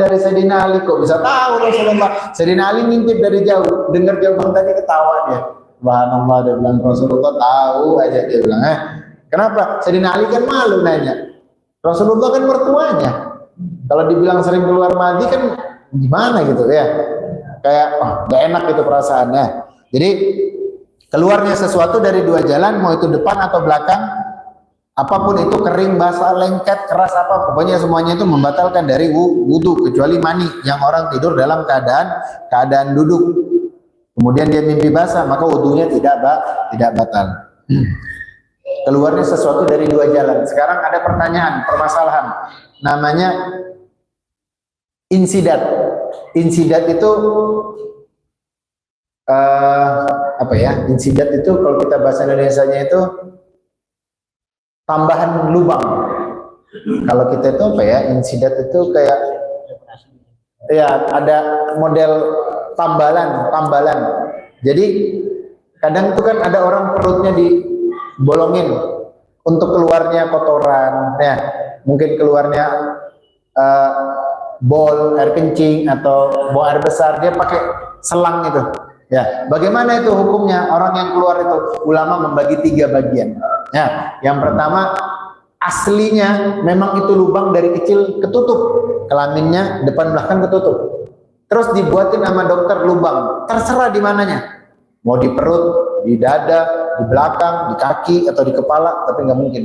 dari Sayyidina Ali. Kok bisa tahu Rasulullah? Sayyidina Ali ngintip dari jauh, dengar jawaban tadi ketawa dia. Subhanallah, dia bilang Rasulullah tahu aja, dia bilang. Kenapa? Sayyidina Ali kan malu nanya. Rasulullah kan mertuanya. Kalau dibilang sering keluar mandi kan gimana gitu ya? Kayak gak enak gitu perasaannya. Jadi keluarnya sesuatu dari dua jalan, mau itu depan atau belakang, apapun itu, kering, basah, lengket, keras, apa, pokoknya semuanya itu membatalkan dari wudu, kecuali mani yang orang tidur dalam keadaan duduk, kemudian dia mimpi basah, maka wudunya tidak batal. Keluarnya sesuatu dari dua jalan. Sekarang ada pertanyaan, permasalahan, namanya insidat. Insidat itu apa ya? Insidat itu kalau kita bahasa Indonesianya itu tambahan lubang. Kalau kita itu apa ya? Insidat itu kayak ya ada model tambalan. Jadi kadang itu kan ada orang perutnya dibolongin untuk keluarnya kotoran, ya mungkin keluarnya bol air kencing atau buang air besar, dia pakai selang itu. Ya, bagaimana itu hukumnya orang yang keluar itu? Ulama membagi 3 bagian. Ya, yang pertama aslinya memang itu lubang dari kecil ketutup, kelaminnya depan belakang ketutup. Terus dibuatin sama dokter lubang, terserah di mananya. Mau di perut, di dada, di belakang, di kaki atau di kepala, tapi nggak mungkin.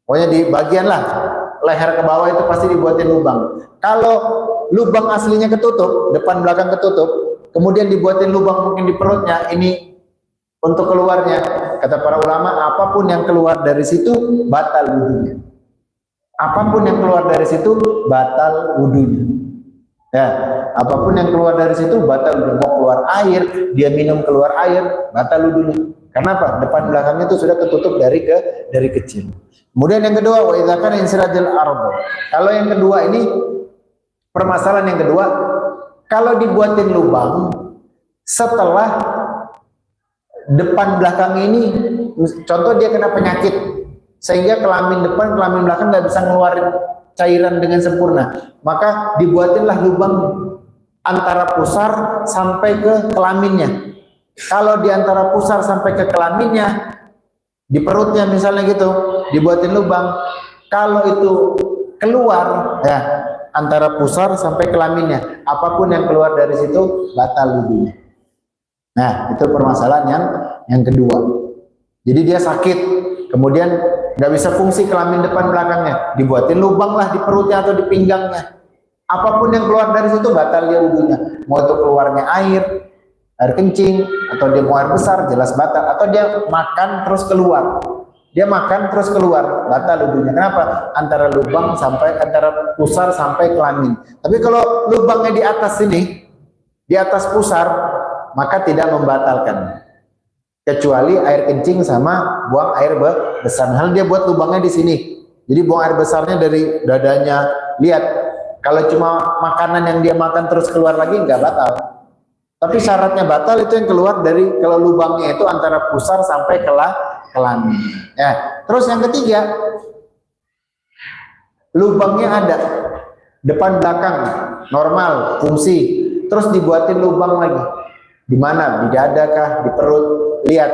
Pokoknya di bagian lah leher ke bawah itu pasti dibuatin lubang. Kalau lubang aslinya ketutup, depan belakang ketutup, kemudian dibuatin lubang mungkin di perutnya, ini untuk keluarnya, kata para ulama, apapun yang keluar dari situ batal wudunya. Apapun yang keluar dari situ batal wudunya. Ya, apapun yang keluar dari situ batal wudunya. Mau keluar air, dia minum keluar air, batal wudunya. Kenapa? Depan belakangnya itu sudah ketutup dari kecil. Kemudian yang kedua, wa idza kana insirajul ardh. Kalau yang kedua ini, permasalahan yang kedua, kalau dibuatin lubang setelah depan belakang ini, contoh dia kena penyakit sehingga kelamin depan kelamin belakang nggak bisa ngeluarin cairan dengan sempurna, maka dibuatinlah lubang antara pusar sampai ke kelaminnya. Kalau di antara pusar sampai ke kelaminnya, di perutnya misalnya gitu, dibuatin lubang, kalau itu keluar ya antara pusar sampai kelaminnya, apapun yang keluar dari situ batal wudunya. Nah, itu permasalahan yang kedua. Jadi dia sakit, kemudian nggak bisa fungsi kelamin depan belakangnya, dibuatin lubang lah di perutnya atau di pinggangnya. Apapun yang keluar dari situ batal dia wudunya. Mau itu keluarnya air kencing, atau dia mau air besar, jelas batal. Atau dia makan terus keluar. Dia makan terus keluar, batal wudunya. Kenapa? Antara pusar sampai kelamin. Tapi kalau lubangnya di atas sini, di atas pusar, maka tidak membatalkan. Kecuali air kencing sama buang air besar. Hal dia buat lubangnya di sini. Jadi buang air besarnya dari dadanya. Lihat, kalau cuma makanan yang dia makan terus keluar lagi nggak batal. Tapi syaratnya batal itu yang keluar dari, kalau lubangnya itu antara pusar sampai kelamin. Ya. Terus yang ketiga, lubangnya ada depan belakang normal fungsi, terus dibuatin lubang lagi. Di mana? Di dada kah? Di perut? Lihat,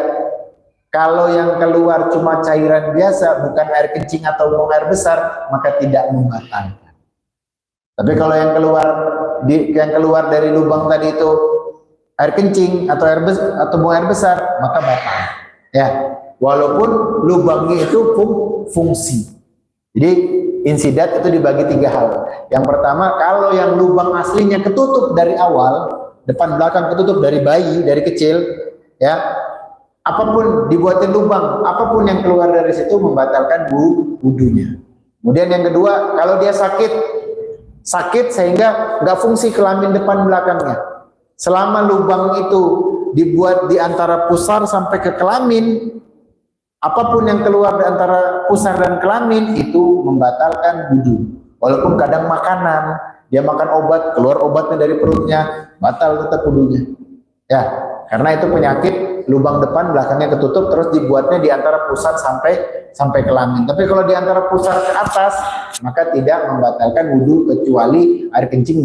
kalau yang keluar cuma cairan biasa, bukan air kencing atau buang air besar, maka tidak membatalkan. Tapi kalau yang keluar dari lubang tadi itu air kencing atau buang air besar, maka batal. Ya, walaupun lubangnya itu fungsi. Jadi insidat itu dibagi 3 hal. Yang pertama, kalau yang lubang aslinya ketutup dari awal, depan belakang ketutup dari bayi, dari kecil, ya, apapun dibuatin lubang, apapun yang keluar dari situ membatalkan wudunya. Kemudian yang kedua, kalau dia sakit sehingga nggak fungsi kelamin depan belakangnya, selama lubang itu dibuat di antara pusar sampai ke kelamin, apapun yang keluar di antara pusar dan kelamin itu membatalkan wudu. Walaupun kadang makanan, dia makan obat, keluar obatnya dari perutnya, batal tetap wudunya. Ya, karena itu penyakit lubang depan belakangnya ketutup, terus dibuatnya di antara pusat sampai kelamin. Tapi kalau di antara pusat ke atas, maka tidak membatalkan wudu kecuali air kencing